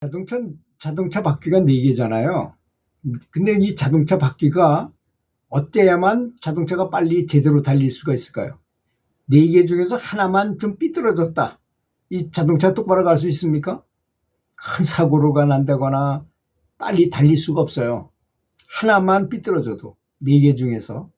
자동차 바퀴가 4개잖아요. 근데 이 자동차 바퀴가 어때야만 자동차가 빨리 제대로 달릴 수가 있을까요? 4개 중에서 하나만 좀 삐뚤어졌다. 이 자동차 똑바로 갈 수 있습니까? 큰 사고가 난다거나 빨리 달릴 수가 없어요. 하나만 삐뚤어져도 4개 중에서.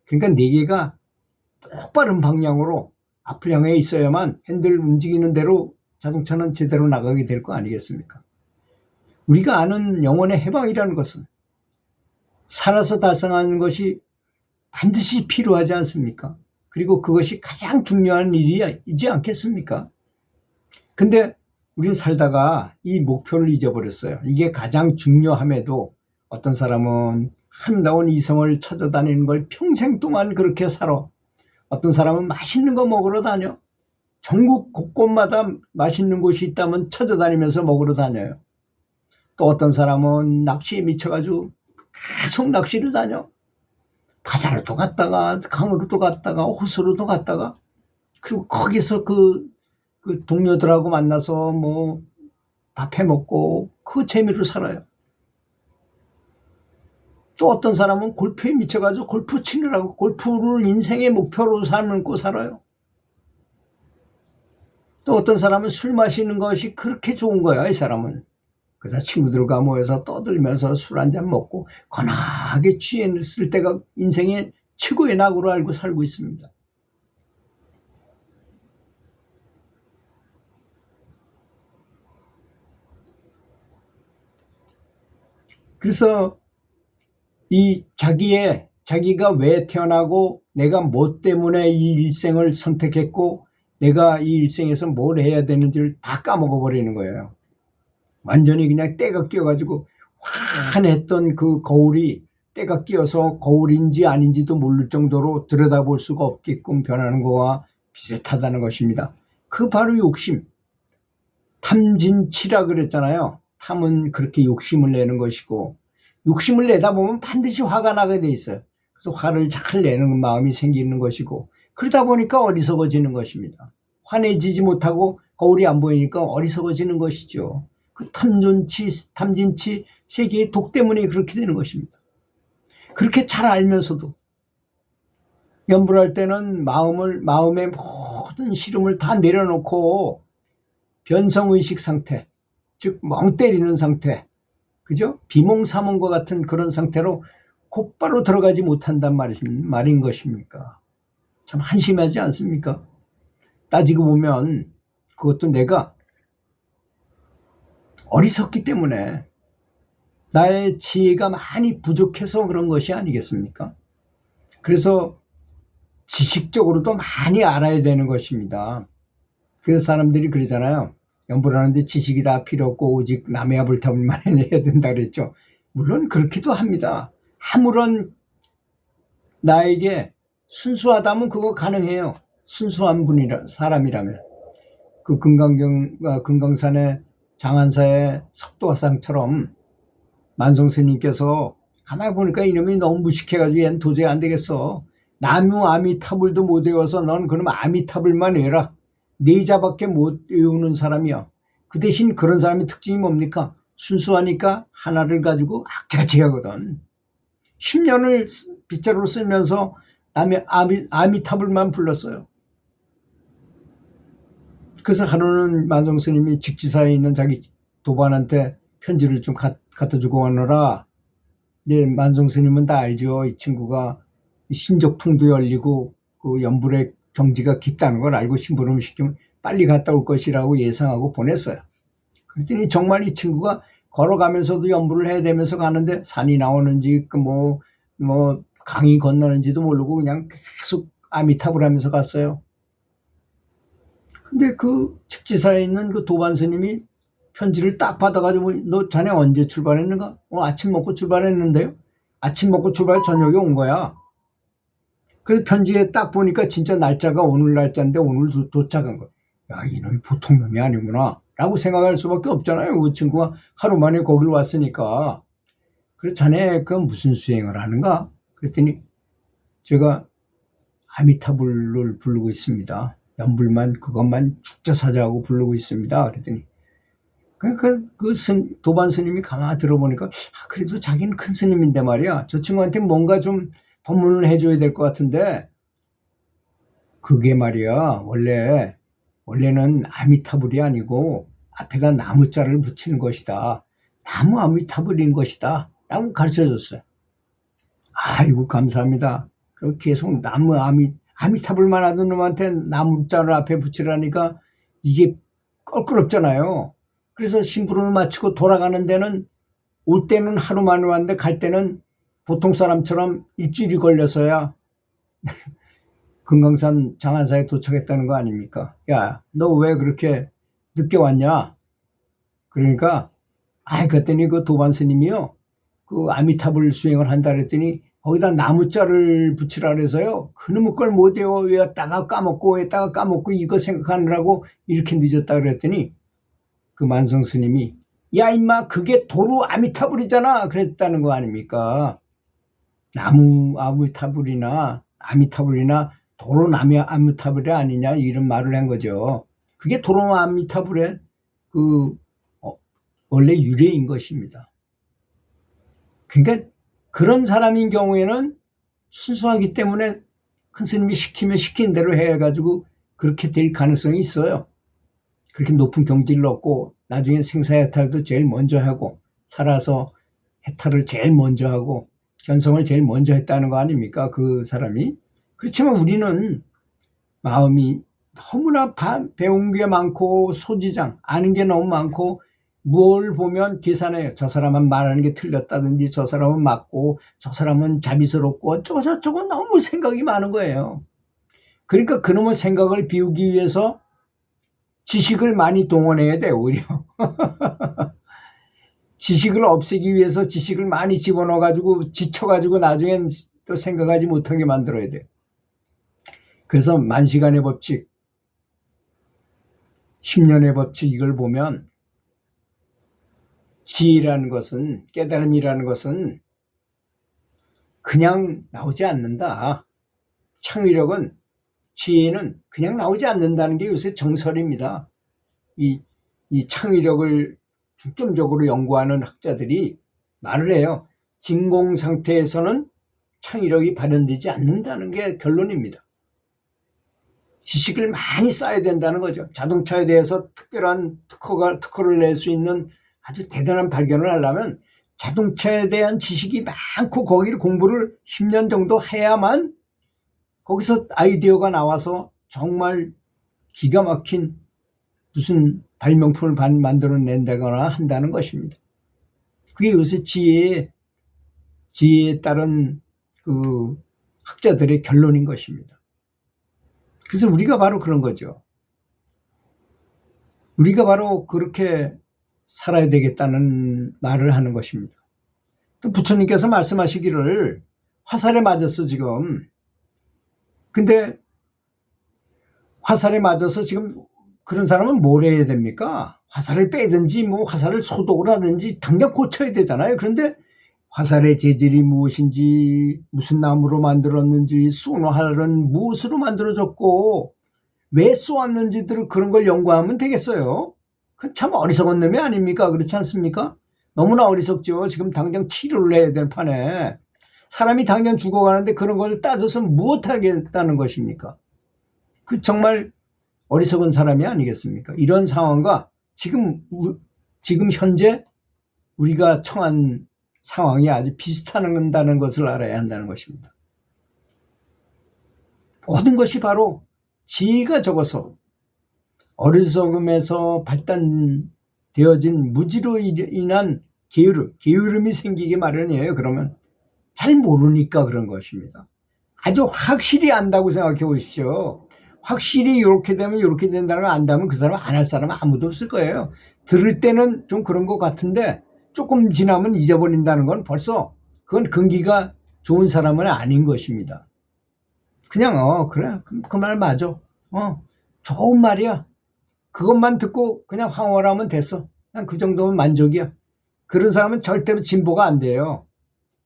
그러니까 4개가 똑바른 방향으로 앞을 향해 있어야만 핸들 움직이는 대로 자동차는 제대로 나가게 될 거 아니겠습니까? 우리가 아는 영혼의 해방이라는 것은 살아서 달성하는 것이 반드시 필요하지 않습니까? 그리고 그것이 가장 중요한 일이지 않겠습니까? 근데 우린 살다가 이 목표를 잊어버렸어요. 이게 가장 중요함에도 어떤 사람은 아름다운 이성을 찾아다니는 걸 평생 동안 그렇게 살아. 어떤 사람은 맛있는 거 먹으러 다녀. 전국 곳곳마다 맛있는 곳이 있다면 찾아다니면서 먹으러 다녀요. 또 어떤 사람은 낚시에 미쳐가지고 계속 낚시를 다녀. 바다로도 갔다가 강으로도 갔다가 호수로도 갔다가 그리고 거기서 그 동료들하고 만나서 뭐 밥 해 먹고 그 재미로 살아요. 또 어떤 사람은 골프에 미쳐가지고 골프 치느라고 골프를 인생의 목표로 삼고 살아요. 또 어떤 사람은 술 마시는 것이 그렇게 좋은 거야, 이 사람은. 그래서 친구들과 모여서 떠들면서 술 한잔 먹고 건하게 취했을 때가 인생의 최고의 낙으로 알고 살고 있습니다. 그래서 이 자기가 왜 태어나고 내가 뭐 때문에 이 일생을 선택했고 내가 이 일생에서 뭘 해야 되는지를 다 까먹어 버리는 거예요. 완전히 그냥 때가 끼어가지고 환했던 그 거울이 때가 끼어서 거울인지 아닌지도 모를 정도로 들여다볼 수가 없게끔 변하는 거와 비슷하다는 것입니다. 그 바로 욕심, 탐진치라 그랬잖아요. 탐은 그렇게 욕심을 내는 것이고 욕심을 내다 보면 반드시 화가 나게 돼 있어요. 그래서 화를 잘 내는 마음이 생기는 것이고 그러다 보니까 어리석어지는 것입니다. 화내지지 못하고 거울이 안 보이니까 어리석어지는 것이죠. 그 탐진치 세계의 독 때문에 그렇게 되는 것입니다. 그렇게 잘 알면서도 연불 할 때는 마음의 모든 시름을 다 내려놓고 변성의식 상태, 즉 멍 때리는 상태, 그죠? 비몽사몽과 같은 그런 상태로 곧바로 들어가지 못한단 말인 것입니까? 참 한심하지 않습니까? 따지고 보면 그것도 내가 어리석기 때문에 나의 지혜가 많이 부족해서 그런 것이 아니겠습니까? 그래서 지식적으로도 많이 알아야 되는 것입니다. 그래서 사람들이 그러잖아요. 연불하는데 지식이 다 필요 없고 오직 남의 아불 탑을만 해야 된다 그랬죠. 물론 그렇기도 합니다. 아무런 나에게 순수하다면 그거 가능해요. 순수한 사람이라면. 그 금강산의 장안사의 석도화상처럼 만성스님께서 가만히 보니까 이놈이 너무 무식해가지고 얘는 도저히 안 되겠어. 나무 아미타불도 못 외워서 넌 그럼 아미타불만 외라. 네 자밖에 못 외우는 사람이야. 그 대신 그런 사람의 특징이 뭡니까? 순수하니까 하나를 가지고 악착같이 하거든. 10년을 빗자루로 쓰면서 남의 아미타불만 불렀어요. 그래서 하루는 만성스님이 직지사에 있는 자기 도반한테 편지를 좀 갖다 주고 오너라. 이제 만성스님은 다 알죠. 이 친구가 신적통도 열리고 그 연불의 경지가 깊다는 걸 알고 심부름 시키면 빨리 갔다 올 것이라고 예상하고 보냈어요. 그랬더니 정말 이 친구가 걸어가면서도 연불을 해야 되면서 가는데 산이 나오는지 뭐 강이 건너는지도 모르고 그냥 계속 아미타불 하면서 갔어요. 근데 그 직지사에 있는 그 도반 스님이 편지를 딱 받아가지고 너 자네 언제 출발했는가? 아침 먹고 출발했는데요. 아침 먹고 출발 저녁에 온 거야. 그래서 편지에 딱 보니까 진짜 날짜가 오늘 날짜인데 오늘 도착한 거야. 야, 이놈이 보통 놈이 아니구나 라고 생각할 수밖에 없잖아요. 그 친구가 하루 만에 거기를 왔으니까. 그래서 자네 그 무슨 수행을 하는가? 그랬더니 제가 아미타불을 부르고 있습니다. 연불만 그것만 축자사자하고 부르고 있습니다. 그랬더니 그러니까 도반 스님이 가만히 들어보니까 그래도 자기는 큰 스님인데 말이야. 저 친구한테 뭔가 좀 법문을 해줘야 될 것 같은데 그게 말이야. 원래는 아미타불이 아니고 앞에다 나무자를 붙이는 것이다. 나무 아미타불인 것이다. 라고 가르쳐 줬어요. 아이고 감사합니다. 계속 아미타불만 하던 놈한테 나무자를 앞에 붙이라니까 이게 껄끄럽잖아요. 그래서 심부름을 마치고 돌아가는 데는 올 때는 하루 만에 왔는데 갈 때는 보통 사람처럼 일주일이 걸려서야 금강산 장안사에 도착했다는 거 아닙니까? 야, 너 왜 그렇게 늦게 왔냐? 그러니까 그랬더니 그 도반 스님이요. 그 아미타불 수행을 한다 그랬더니 거기다 나무자를 붙이라 그래서요. 그놈의 걸 못해요. 왜다가 까먹고 이거 생각하느라고 이렇게 늦었다 그랬더니 그 만성 스님이 야 임마 그게 도루 아미타불이잖아 그랬다는 거 아닙니까? 나무 아미타불이나 도로 아미타불이 아니냐 이런 말을 한 거죠. 그게 도로 아미타불의 원래 유래인 것입니다. 그러니까 그런 사람인 경우에는 순수하기 때문에 큰 스님이 시키면 시킨 대로 해가지고 그렇게 될 가능성이 있어요. 그렇게 높은 경지를 얻고 나중에 생사해탈도 제일 먼저 하고 살아서 해탈을 제일 먼저 하고 견성을 제일 먼저 했다는 거 아닙니까? 그 사람이. 그렇지만 우리는 마음이 너무나 배운 게 많고 소지장 아는 게 너무 많고 뭘 보면 계산해요. 저 사람은 말하는 게 틀렸다든지 저 사람은 맞고 저 사람은 자비스럽고 어쩌고 저쩌고 너무 생각이 많은 거예요. 그러니까 그놈의 생각을 비우기 위해서 지식을 많이 동원해야 돼 오히려. 지식을 없애기 위해서 지식을 많이 집어넣어가지고 지쳐가지고 나중엔 또 생각하지 못하게 만들어야 돼. 그래서 만시간의 법칙, 10년의 법칙 이걸 보면 지혜라는 것은 깨달음이라는 것은 그냥 나오지 않는다. 창의력은 지혜는 그냥 나오지 않는다는 게 요새 정설입니다. 이 창의력을 중점적으로 연구하는 학자들이 말을 해요. 진공 상태에서는 창의력이 발현되지 않는다는 게 결론입니다. 지식을 많이 쌓아야 된다는 거죠. 자동차에 대해서 특별한 특허를 낼 수 있는 아주 대단한 발견을 하려면 자동차에 대한 지식이 많고 거기를 공부를 10년 정도 해야만 거기서 아이디어가 나와서 정말 기가 막힌 무슨 발명품을 만들어낸다거나 한다는 것입니다. 그게 요새 지혜에 따른 그 학자들의 결론인 것입니다. 그래서 우리가 바로 그런 거죠. 우리가 바로 그렇게 살아야 되겠다는 말을 하는 것입니다. 또 부처님께서 말씀하시기를 화살에 맞았어 지금. 근데 화살에 맞아서 지금 그런 사람은 뭘 해야 됩니까? 화살을 빼든지 뭐 화살을 소독을 하든지 당장 고쳐야 되잖아요. 그런데 화살의 재질이 무엇인지 무슨 나무로 만들었는지 쏘는 활은 무엇으로 만들어졌고 왜 쏘았는지들 그런 걸 연구하면 되겠어요. 그 참 어리석은 놈이 아닙니까? 그렇지 않습니까? 너무나 어리석죠. 지금 당장 치료를 해야 될 판에 사람이 당장 죽어가는데 그런 걸 따져서 무엇하겠다는 것입니까? 그 정말 어리석은 사람이 아니겠습니까? 이런 상황과 지금 현재 우리가 처한 상황이 아주 비슷하다는 것을 알아야 한다는 것입니다. 모든 것이 바로 지혜가 적어서 어리석음에서 발단되어진 무지로 인한 게으름이 생기기 마련이에요. 그러면 잘 모르니까 그런 것입니다. 아주 확실히 안다고 생각해 보십시오. 확실히 이렇게 되면 이렇게 된다는 걸 안다면 그 사람 안 할 사람은 아무도 없을 거예요. 들을 때는 좀 그런 것 같은데 조금 지나면 잊어버린다는 건 벌써 그건 근기가 좋은 사람은 아닌 것입니다. 그냥 그래 그 말 맞아. 좋은 말이야. 그것만 듣고 그냥 황홀하면 됐어. 그냥 그 정도면 만족이야. 그런 사람은 절대로 진보가 안 돼요.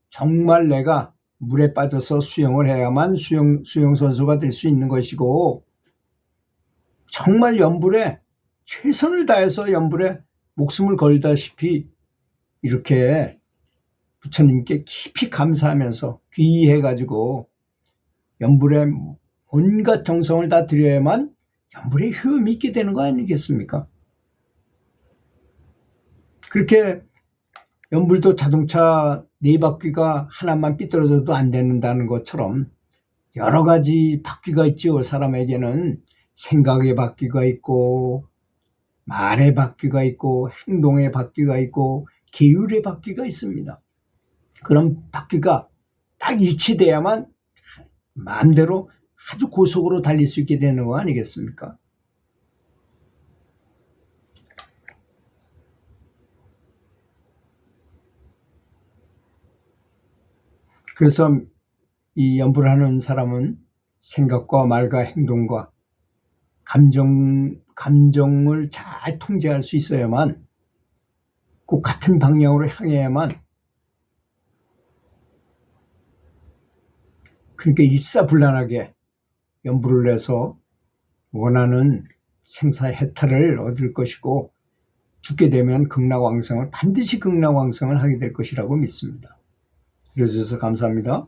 정말 내가 물에 빠져서 수영을 해야만 수영 선수가 될 수 있는 것이고 정말 연불에 최선을 다해서 연불에 목숨을 걸다시피 이렇게 부처님께 깊이 감사하면서 귀의해가지고 연불에 온갖 정성을 다 들여야만 연불에 효험이 있게 되는 거 아니겠습니까? 그렇게 연불도 자동차 4바퀴가 하나만 삐뚤어져도 안 되는다는 것처럼 여러 가지 바퀴가 있죠. 사람에게는 생각의 바퀴가 있고 말의 바퀴가 있고 행동의 바퀴가 있고 계율의 바퀴가 있습니다. 그런 바퀴가 딱 일치돼야만 마음대로 아주 고속으로 달릴 수 있게 되는 거 아니겠습니까? 그래서 이 연불하는 사람은 생각과 말과 행동과 감정을 잘 통제할 수 있어야만 꼭 같은 방향으로 향해야만 그러니까 일사불란하게 연불을 내서 원하는 생사해탈을 얻을 것이고 죽게 되면 반드시 극락왕성을 하게 될 것이라고 믿습니다. 들어주셔서 감사합니다.